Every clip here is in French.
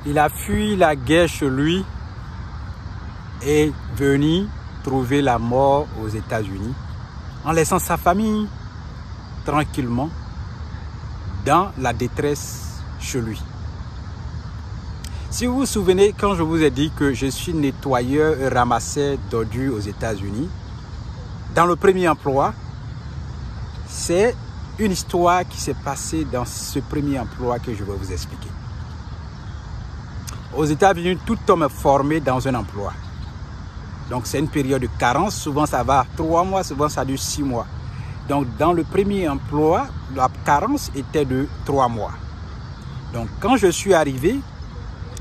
Il a fui la guerre chez lui et venu trouver la mort aux États-Unis en laissant sa famille tranquillement dans la détresse chez lui. Si vous vous souvenez, quand je vous ai dit que je suis nettoyeur et ramasseur d'ordures aux États-Unis, dans le premier emploi, c'est une histoire qui s'est passée dans ce premier emploi que je vais vous expliquer. Aux États-Unis, tout homme est formé dans un emploi. Donc c'est une période de carence, souvent ça va 3 mois, souvent ça dure 6 mois. Donc dans le premier emploi, la carence était de 3 mois. Donc quand je suis arrivé,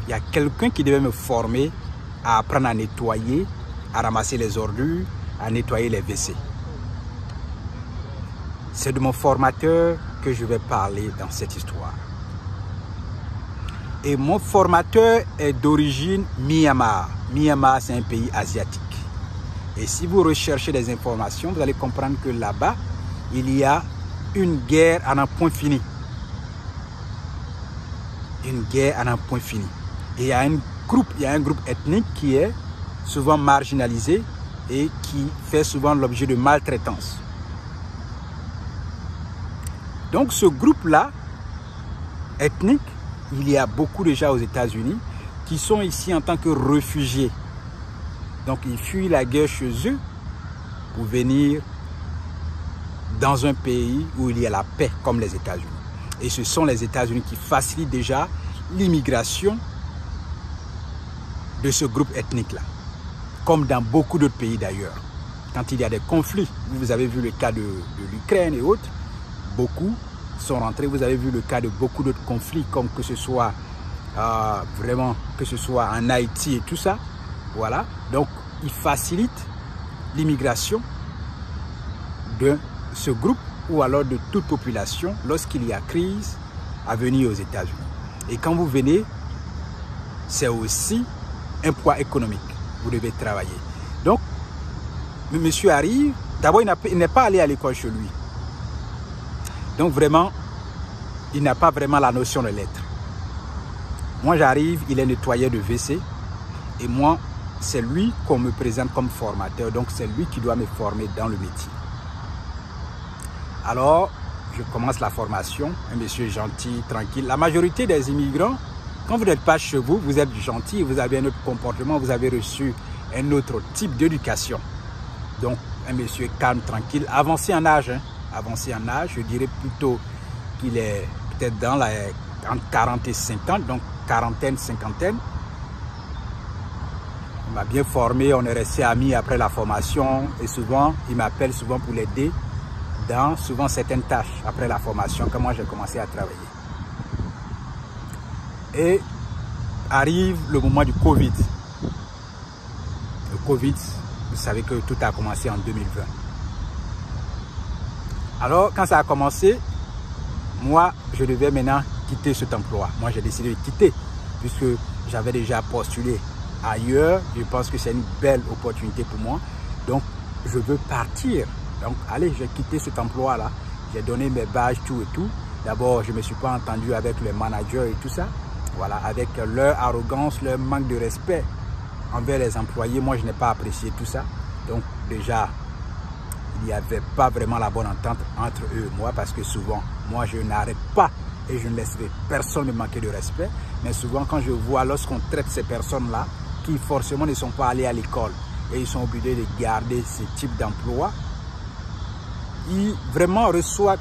il y a quelqu'un qui devait me former à apprendre à nettoyer, à ramasser les ordures, à nettoyer les WC. C'est de mon formateur que je vais parler dans cette histoire. Et mon formateur est d'origine Myanmar. Myanmar, c'est un pays asiatique. Et si vous recherchez des informations, vous allez comprendre que là-bas, il y a une guerre à un point fini. Une guerre à un point fini. Et il y a un groupe ethnique qui est souvent marginalisé et qui fait souvent l'objet de maltraitance. Donc ce groupe-là, ethnique, il y a beaucoup déjà aux États-Unis qui sont ici en tant que réfugiés. Donc ils fuient la guerre chez eux pour venir dans un pays où il y a la paix comme les États-Unis. Et ce sont les États-Unis qui facilitent déjà l'immigration de ce groupe ethnique-là, comme dans beaucoup d'autres pays d'ailleurs. Quand il y a des conflits, vous avez vu le cas de l'Ukraine et autres, beaucoup sont rentrés. Vous avez vu le cas de beaucoup d'autres conflits, comme que ce soit vraiment, que ce soit en Haïti et tout ça. Voilà. Donc, ils facilitent l'immigration de ce groupe ou alors de toute population lorsqu'il y a crise à venir aux États-Unis. Et quand vous venez, c'est aussi un poids économique. Vous devez travailler. Donc, le monsieur arrive. D'abord, il n'est pas allé à l'école chez lui. Donc vraiment, il n'a pas vraiment la notion de lettres. Moi j'arrive, il est nettoyeur de WC. Et moi, c'est lui qu'on me présente comme formateur. Donc c'est lui qui doit me former dans le métier. Alors, je commence la formation. Un monsieur gentil, tranquille. La majorité des immigrants, quand vous n'êtes pas chez vous, vous êtes gentil, vous avez un autre comportement, vous avez reçu un autre type d'éducation. Donc, un monsieur calme, tranquille, avancé en âge, hein. Avancé en âge, je dirais plutôt qu'il est peut-être dans la entre 40 et 50, donc quarantaine, cinquantaine. Il m'a bien formé, on est resté amis après la formation et souvent, il m'appelle souvent pour l'aider dans souvent certaines tâches après la formation, quand moi j'ai commencé à travailler. Et arrive le moment du Covid. Le Covid, vous savez que tout a commencé en 2020. Alors, quand ça a commencé, moi, je devais maintenant quitter cet emploi. Moi, j'ai décidé de quitter, puisque j'avais déjà postulé ailleurs. Je pense que c'est une belle opportunité pour moi. Donc, je veux partir. Donc, allez, j'ai quitté cet emploi-là. J'ai donné mes badges, tout et tout. D'abord, je ne me suis pas entendu avec les managers et tout ça. Voilà, avec leur arrogance, leur manque de respect envers les employés. Moi, je n'ai pas apprécié tout ça. Donc, déjà, il n'y avait pas vraiment la bonne entente entre eux et moi, parce que souvent, moi, je n'arrête pas et je ne laisserai personne me manquer de respect. Mais souvent, quand je vois, lorsqu'on traite ces personnes-là, qui forcément ne sont pas allées à l'école et ils sont obligés de garder ce type d'emploi, ils vraiment reçoivent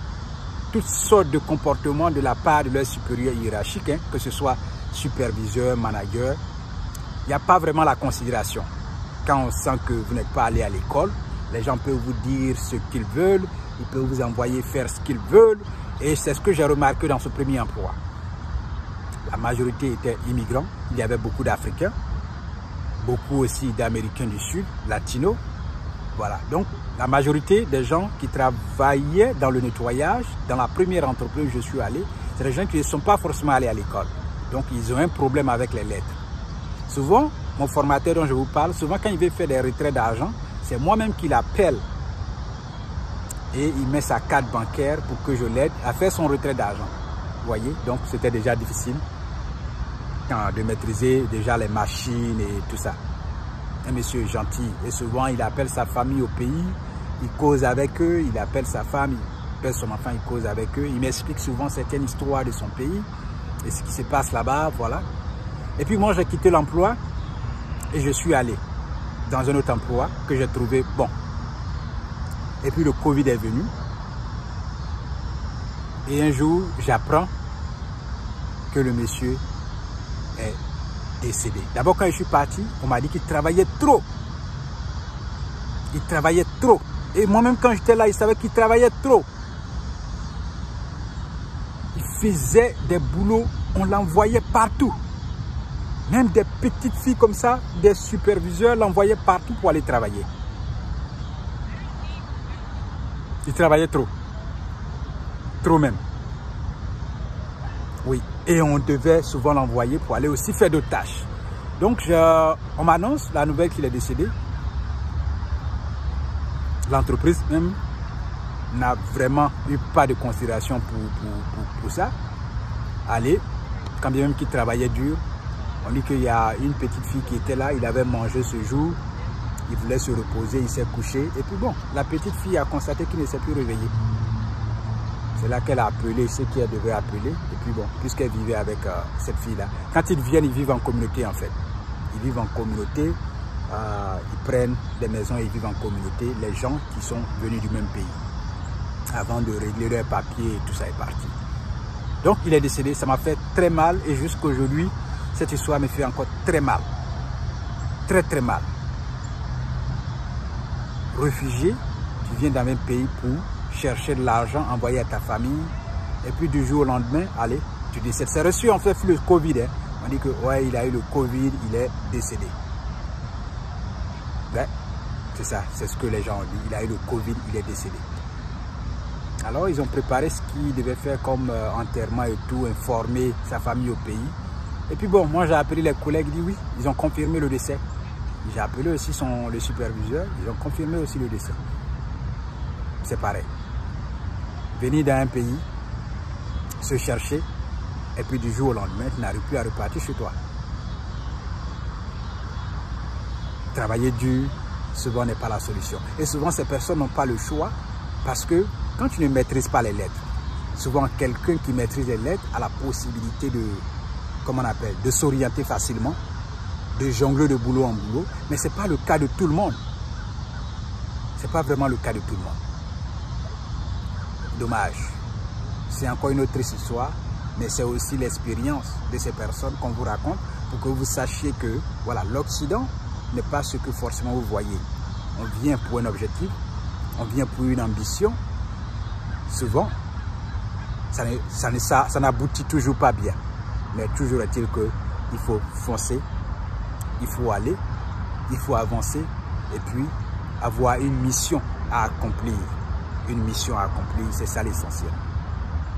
toutes sortes de comportements de la part de leurs supérieurs hiérarchiques, hein, que ce soit superviseur, manager. Il n'y a pas vraiment la considération. Quand on sent que vous n'êtes pas allé à l'école, les gens peuvent vous dire ce qu'ils veulent, ils peuvent vous envoyer faire ce qu'ils veulent. Et c'est ce que j'ai remarqué dans ce premier emploi. La majorité était immigrants, il y avait beaucoup d'Africains, beaucoup aussi d'Américains du Sud, latinos. Voilà, donc la majorité des gens qui travaillaient dans le nettoyage, dans la première entreprise où je suis allé, c'est des gens qui ne sont pas forcément allés à l'école. Donc ils ont un problème avec les lettres. Souvent, mon formateur dont je vous parle, souvent quand il veut faire des retraits d'argent, c'est moi-même qui l'appelle et il met sa carte bancaire pour que je l'aide à faire son retrait d'argent. Vous voyez, donc c'était déjà difficile. de maîtriser déjà les machines et tout ça. Un monsieur gentil. Et souvent, il appelle sa famille au pays, il cause avec eux, il appelle sa femme, il appelle son enfant, il cause avec eux. Il m'explique souvent certaines histoires de son pays et ce qui se passe là-bas, voilà. Et puis moi, j'ai quitté l'emploi et je suis allé dans un autre emploi que j'ai trouvé bon. Et puis le Covid est venu. Et un jour, j'apprends que le monsieur est décédé. D'abord, quand je suis parti, on m'a dit qu'il travaillait trop. Il travaillait trop. Et moi-même, quand j'étais là, il savait qu'il travaillait trop. Il faisait des boulots, on l'envoyait partout. Même des petites filles comme ça, des superviseurs l'envoyaient partout pour aller travailler. Il travaillait trop. Trop même. Oui. Et on devait souvent l'envoyer pour aller aussi faire d'autres tâches. Donc, on m'annonce la nouvelle qu'il est décédé. L'entreprise même n'a vraiment eu pas de considération pour ça. Allez, quand bien même qu'il travaillait dur, on dit qu'il y a une petite fille qui était là, il avait mangé ce jour, il voulait se reposer, il s'est couché. Et puis bon, la petite fille a constaté qu'il ne s'est plus réveillé. C'est là qu'elle a appelé ceux qui devaient appeler. Et puis bon, puisqu'elle vivait avec cette fille-là. Quand ils viennent, ils vivent en communauté en fait. Ils vivent en communauté, ils prennent des maisons et ils vivent en communauté. Les gens qui sont venus du même pays. Avant de régler leurs papiers et tout ça est parti. Donc il est décédé, ça m'a fait très mal. Et jusqu'aujourd'hui, cette histoire me fait encore très mal. Très très mal. Réfugié, tu viens dans un pays pour chercher de l'argent, envoyer à ta famille, et puis du jour au lendemain, allez, tu décèdes. C'est reçu en fait le Covid. Hein. On dit que ouais, il a eu le Covid, il est décédé. Ben, c'est ça, c'est ce que les gens ont dit. Il a eu le Covid, il est décédé. Alors ils ont préparé ce qu'ils devaient faire comme enterrement et tout, informer sa famille au pays. Et puis bon, moi j'ai appelé les collègues, ils disent oui, ils ont confirmé le décès. J'ai appelé aussi le superviseur, ils ont confirmé aussi le décès. C'est pareil. Venir dans un pays, se chercher, et puis du jour au lendemain, tu n'arrives plus à repartir chez toi. Travailler dur, souvent n'est pas la solution. Et souvent, ces personnes n'ont pas le choix, parce que quand tu ne maîtrises pas les lettres, souvent quelqu'un qui maîtrise les lettres a la possibilité de, comment on appelle, de s'orienter facilement, de jongler de boulot en boulot, mais ce n'est pas le cas de tout le monde. Ce n'est pas vraiment le cas de tout le monde. Dommage. C'est encore une autre histoire, mais c'est aussi l'expérience de ces personnes qu'on vous raconte pour que vous sachiez que voilà, l'Occident n'est pas ce que forcément vous voyez. On vient pour un objectif, on vient pour une ambition. Souvent, ça n'aboutit toujours pas bien. Mais toujours est-il qu'il faut foncer, il faut aller, il faut avancer et puis avoir une mission à accomplir. Une mission à accomplir, c'est ça l'essentiel.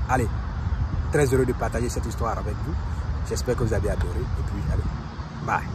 Allez, très heureux de partager cette histoire avec vous. J'espère que vous avez adoré. Et puis, allez, bye.